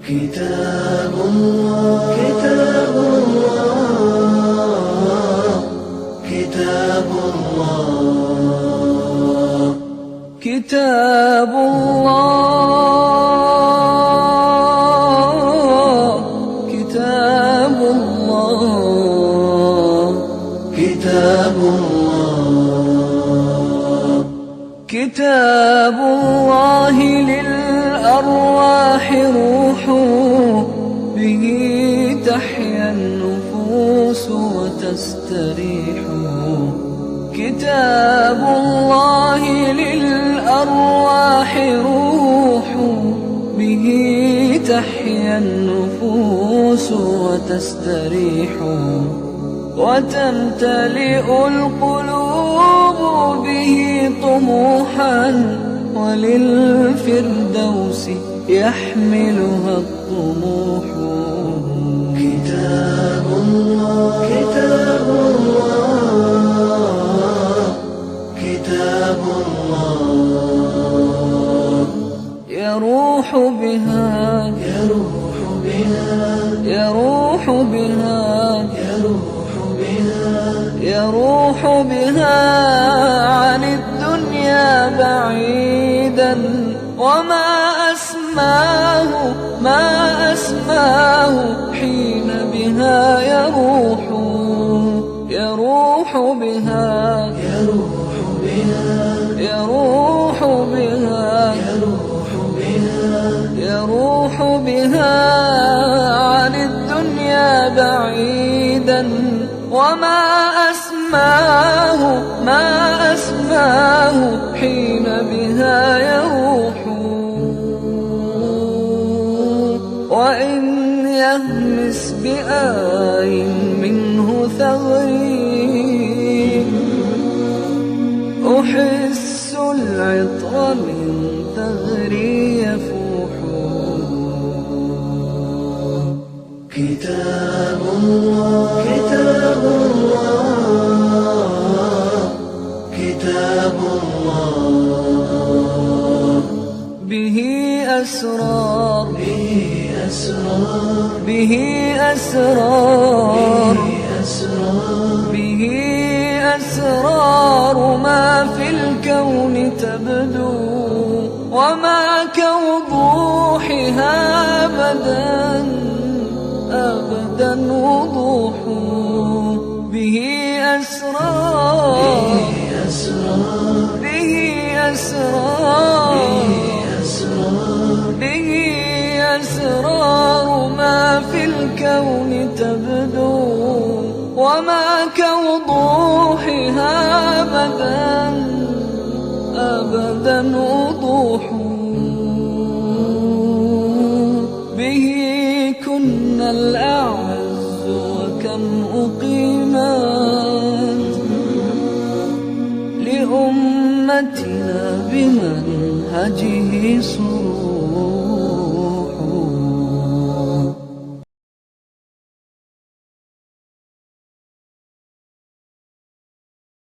كتاب الله كتاب الله كتاب الله كتاب الله كتاب الله كتاب الله كتاب الله للأرواح روح به تحيا النفوس وتستريح كتاب الله للأرواح روح به تحيا النفوس وتستريح وتمتلئ القلوب به طموحا وللفردوس يحملها الطموح كتاب الله كتاب الله كتاب الله يروح بها يروح بها يروح بها يروح بها يروح بها عن الدنيا بعيدا وما أسماه ما أسماه حين بها يروح يروح بها يروح بها يروح بها يروح بها يروح بها عن الدنيا بعيدا وما أسماه ما أسماه حين بها يروح وإن يهمس بآي منه ثغري أحس العطر من ثغري يفوح كتاب الله كتاب الله كتاب الله به أسرار به أسرار به أسرار به أسرار ما في الكون تبدو وما كوضوحها أبدا وضوح به أسرار به أسرار به أسرار ما في الكون تبدو وما كوضوحها أبدا وضوح به كنا الأعز وكم أقيمت لأمتنا بمنهجه سرور